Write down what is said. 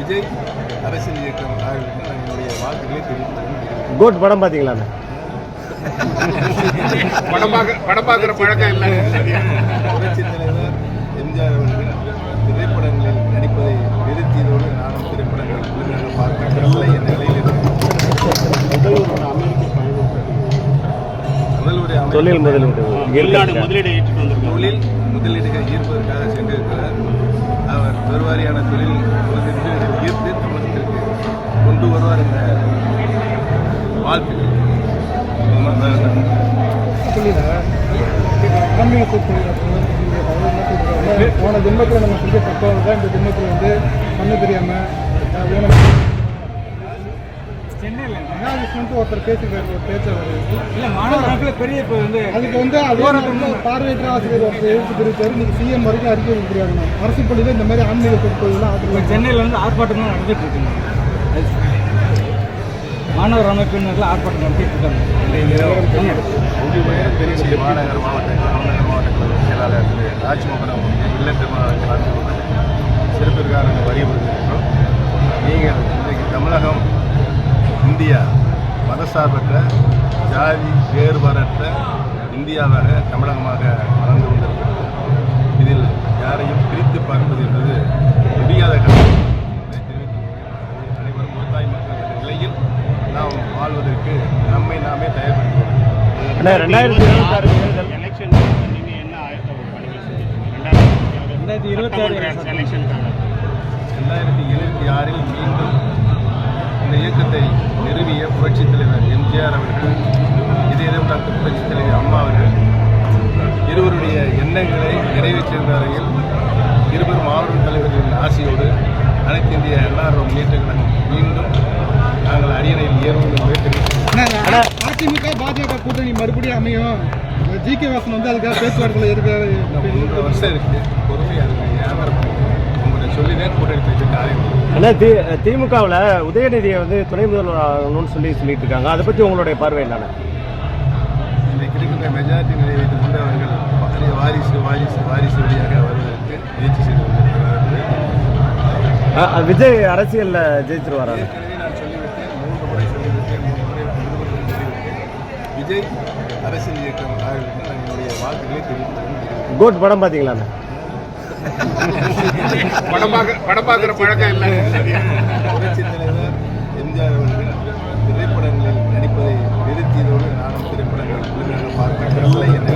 விஜய் அரசியல் இயக்கம் ஆகியோருக்கு நான் என்னுடைய வாழ்த்துக்களை தெரிவித்துள்ளேன். கோட் படம் பார்த்தீங்களா? படம் பார்க்குற பழக்கம் இல்லை. புரட்சித் தலைவர் எம்ஜிஆர் அவர்கள் திரைப்படங்களில் நடிப்பதை நிறுத்தியதோடு நானும் திரைப்படங்கள் முழுமையாக பார்க்கவில்லை என்ற நிலையில் இருக்கிறேன். தொழில் முதலீடுகள் ஈர்ப்பதற்காக சென்றிருக்கிறார். அவர் பெருவாரியான தொழில் முதலீடுகளை ஈர்த்து தமிழகத்திற்கு கொண்டு வருவார் என்ற வாழ்த்துக்கள். போன ஜென்மத்தில் நம்ம செஞ்ச தப்பாக தான் இந்த ஜென்மத்தில் வந்து கண்ணு தெரியாமல் சென்னையில் ஒருத்தர் பேசியிருக்காரு, ஒரு பேச்சாளர். இல்லை மாணவர்கள் பெரிய இப்போ வந்து அதுக்கு வந்து அதே பார்வையற்ற ஆசிரியர் ஒருத்தர் எழுத்து தெரிவித்தார். இன்னைக்கு சிஎம் வரைக்கும் அறிக்கை கொடுக்குறாங்க. அரசு பள்ளியில் இந்த மாதிரி ஆன்மீக சொற்பொழிவுலாம் சென்னையில் வந்து ஆர்ப்பாட்டம் நடந்துட்டு இருக்குங்க. மாணவர் அமைப்பினர்கள் ஆர்ப்பாட்டம் நடத்திட்டு இருக்காங்க. திருச்சி மாநகர மாவட்ட செயலாளர் திரு ராஜ்மோகன் இல்லத்திற்கு சிறப்பிற்காக நாங்கள் வலியுறுத்துகின்றோம். நீங்கள் இன்றைக்கு தமிழகம் இந்தியா மதசார்பற்ற ஜாதி வேறுபாடற்ற இந்தியாவாக தமிழகமாக வளர்ந்து கொண்டிருக்கிறது. இதில் யாரையும் பிரித்து பார்ப்பது என்பது முடியாத காரணம். அனைவரும் விவசாய மக்கள் என்ற நிலையில் நாம் வாழ்வதற்கு நம்மை நாமே தயார்படுத்துவோம். 2026 எலெக்ஷன் நீங்கள் என்ன ஆயத்த பணிகள் செஞ்சுருக்கீங்க? 2026 மீண்டும் இந்த இயக்கத்தை நிறுவிய புரட்சித் தலைவர் எம்ஜிஆர் அவர்கள், இதேதான் டாக்டர் புரட்சித் தலைவர் அம்மா அவர்கள் இருவருடைய எண்ணங்களை நிறைவேற்றுகின்ற வரையில் இருவரும் மாவட்ட தலைவர்களின் ஆசையோடு அனைத்து இந்திய எல்லாரும் முன்னேற்ற கழகம் மீண்டும் நாங்கள் அரியணையில் ஏறுவோம் என்று அதிமுக பாஜக கூட்டணி மறுபடியும் அமையும். ஜி.கே. வாசன் வந்து அதுக்காக பேச்சுவார்த்தையில் இருக்காரு. 3 வருஷம் இருக்குது, பொறுமையாக இருக்குது. வியாபாரம் உங்களை சொல்லிதான் கூட்டணி பேசிட்டு ஆரம்பிக்கும். ஆனால் திமுகவில் உதயநிதியை வந்து துணை முதல்வர் ஆகணும்னு சொல்லிட்டு இருக்காங்க. அதை பற்றி உங்களுடைய பார்வை என்னென்ன? இன்றைக்கு இருக்கின்ற மெஜாரிட்டி நிலை வைத்துக் கொண்டு அவர்கள் வாரிசு வழியாக வருவதற்கு முயற்சி செய்து கொண்டிருக்கிறார்கள். விஜய் அரசியலில் ஜெயிச்சிருவாரா? ஏற்கனவே நான் சொல்லிவிட்டேன், 3 முறை சொல்லிவிட்டேன், 3 முறை சொல்லிவிட்டேன். விஜய் அரசியல் இயக்கம் ஆகியோருக்கு நான் என்னுடைய வாழ்த்துக்களை தெரிவித்துள்ளேன். கோட் படம் பார்த்தீங்களா? படம் பார்க்குற பழக்கம் இல்லை. புரட்சித் தலைவர் எம்ஜிஆர் அவர்கள் திரைப்படங்களில் நடிப்பதை நிறுத்தியதோடு நானும் திரைப்படங்கள் முழுமையாக பார்க்கவில்லை என்ற